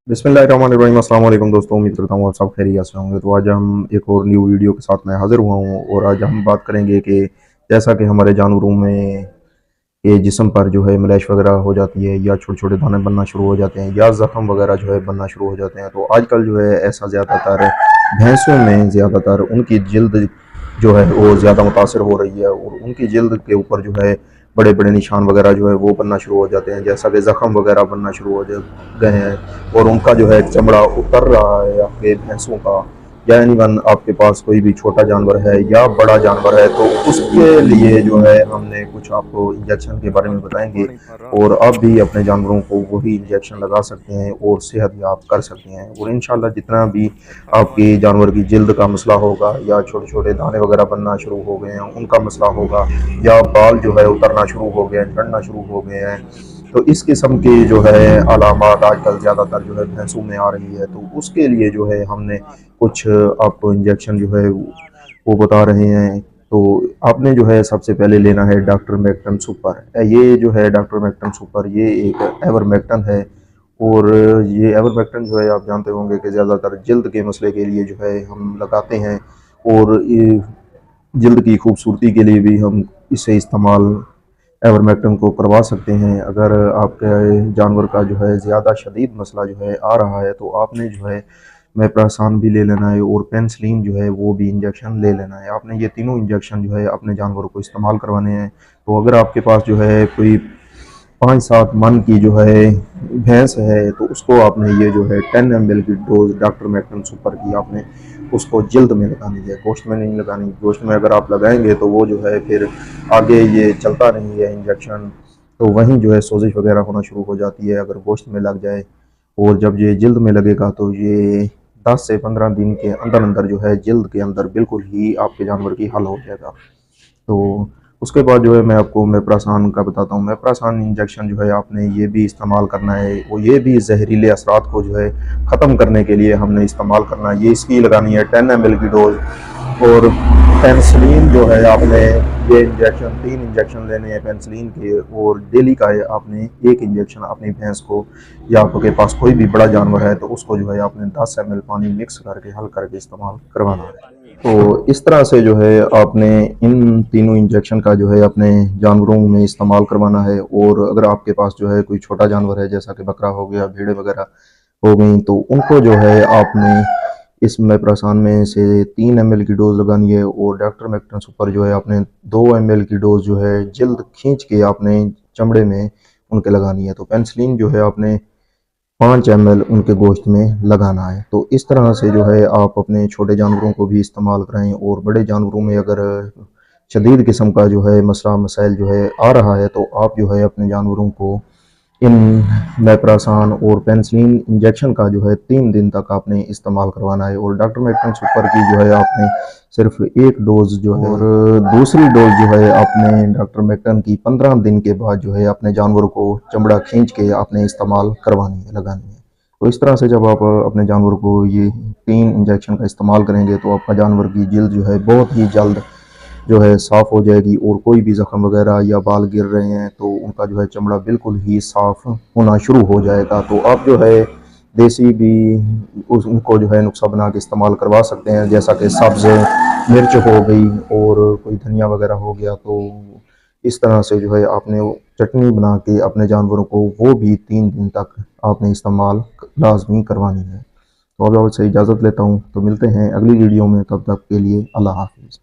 बिस्मिल्लाहिर्रहमानिर्रहीम। अस्सलाम वालेकुम दोस्तों, उम्मीद करता हूँ आप सब खैरियत से होंगे। तो आज हम एक और न्यू वीडियो के साथ मैं हाज़िर हुआ हूँ और आज हम बात करेंगे कि जैसा कि हमारे जानवरों में के जिस्म पर जो है मलैश वगैरह हो जाती है या छोटे-छोटे दाने बनना शुरू हो जाते हैं या ज़ख्म वगैरह जो है बनना शुरू हो जाते हैं। तो आजकल जो है ऐसा ज़्यादातर भैंसों में ज़्यादातर उनकी जिल्द जो है वो ज़्यादा मुतासर हो रही है और उनकी जिल्द के ऊपर जो है बड़े-बड़े निशान वगैरह जो है वो बनना शुरू हो जाते हैं, जैसा कि ज़ख्म वगैरह बनना शुरू हो गए हैं और उनका जो है चमड़ा उतर रहा है आपके भैंसों का या एनीवन आपके पास कोई भी छोटा जानवर है या बड़ा जानवर है तो उसके लिए जो है हमने कुछ आपको इंजेक्शन के बारे में बताएंगे और आप भी अपने जानवरों को वही इंजेक्शन लगा सकते हैं और सेहत याब कर सकते हैं। और इंशाल्लाह जितना भी आपके जानवर की जिल्द का मसला होगा या छोटे छोटे दाने वगैरह बनना शुरू हो गए हैं उनका मसला होगा या बाल जो है उतरना शुरू हो गए हैं, झड़ना शुरू हो गए हैं, तो इस किस्म की जो है अलामात आजकल ज़्यादातर जो है भैंसों में आ रही है, तो उसके लिए जो है हमने कुछ आपको इंजेक्शन जो है वो बता रहे हैं। तो आपने जो है सबसे पहले लेना है डॉक्टर मैक्टन सुपर। ये जो है डॉक्टर मैक्टन सुपर ये एक एवरमेक्टन है और ये एवरमेक्टन जो है आप जानते होंगे कि ज़्यादातर जल्द के मसले के लिए जो है हम लगाते हैं और ये जल्द की खूबसूरती के लिए भी हम इसे इस्तेमाल एवरमेक्टन को करवा सकते हैं। अगर आपके जानवर का जो है ज़्यादा शदीद मसला जो है आ रहा है तो आपने जो है मेप्रासान भी ले लेना है और पेनिसिलिन जो है वो भी इंजेक्शन ले लेना है। आपने ये तीनों इंजेक्शन जो है अपने जानवरों को इस्तेमाल करवाने हैं। तो अगर आपके पास जो है कोई 5-7 मन की जो है भैंस है तो उसको आपने ये जो है 10 ml की डोज डॉक्टर मैक्टन सुपर की आपने उसको जल्द में लगानी है, गोश्त में नहीं लगानी। गोश्त में अगर आप लगाएंगे तो वो जो है फिर आगे ये चलता नहीं है इंजेक्शन, तो वहीं जो है सोजिश वगैरह होना शुरू हो जाती है अगर गोश्त में लग जाए। और जब ये जल्द में लगेगा तो ये 10 से 15 दिन के अंदर अंदर जो है जल्द के अंदर बिल्कुल ही आपके जानवर की हल हो जाएगा। तो उसके बाद जो है मैं आपको मेप्रासान का बताता हूँ। मेप्रासान इंजेक्शन जो है आपने ये भी इस्तेमाल करना है, वो ये भी जहरीले असरात को जो है ख़त्म करने के लिए हमने इस्तेमाल करना है। ये इसकी लगानी है 10 ml की डोज। और पेनिसिलिन जो है आपने ये इंजेक्शन 3 इंजेक्शन लेने हैं पेनिसिलिन के और डेली का है आपने एक इंजेक्शन अपनी भैंस को या आपके पास कोई भी बड़ा जानवर है तो उसको जो है आपने 10 ml पानी मिक्स करके हल करके इस्तेमाल करवाना है। तो इस तरह से जो है आपने इन तीनों इंजेक्शन का जो है अपने जानवरों में इस्तेमाल करवाना है। और अगर आपके पास जो है कोई छोटा जानवर है जैसा कि बकरा हो गया, भेड़ें वगैरह हो गई, तो उनको जो है आपने इस मेप्रासान में से 3 ml की डोज लगानी है और डॉक्टर मैक्टन सुपर जो है आपने 2 ml की डोज जो है जल्द खींच के आपने चमड़े में उनके लगानी है। तो पेनिसिलिन जो है आपने 5 ml उनके गोश्त में लगाना है। तो इस तरह से जो है आप अपने छोटे जानवरों को भी इस्तेमाल कराएं और बड़े जानवरों में अगर शदीद किस्म का जो है मसला मसाइल जो है आ रहा है तो आप जो है अपने जानवरों को इन मेप्रासान और पेनिसिलिन इंजेक्शन का जो है 3 दिन तक आपने इस्तेमाल करवाना है। और डॉक्टर मैक्टन सुपर की जो है आपने सिर्फ एक डोज जो है और दूसरी डोज जो है आपने डॉक्टर मैक्टन की 15 दिन के बाद जो है अपने जानवर को चमड़ा खींच के आपने इस्तेमाल करवानी है, लगानी है। तो इस तरह से जब आप अपने जानवर को ये 3 इंजेक्शन का इस्तेमाल करेंगे तो आपका जानवर की जिल्द जो है बहुत ही जल्द जो है साफ़ हो जाएगी और कोई भी ज़ख्म वगैरह या बाल गिर रहे हैं तो उनका जो है चमड़ा बिल्कुल ही साफ़ होना शुरू हो जाएगा। तो आप जो है देसी भी उनको जो है नुस्खा बना के इस्तेमाल करवा सकते हैं, जैसा कि सब्ज़ मिर्च हो गई और कोई धनिया वगैरह हो गया। तो इस तरह से जो है आपने चटनी बना के अपने जानवरों को वो भी 3 दिन तक आपने इस्तेमाल लाजमी करवानी है। तो अब आपसे इजाज़त लेता हूँ, तो मिलते हैं अगली वीडियो में, तब तक के लिए अल्लाह हाफिज़।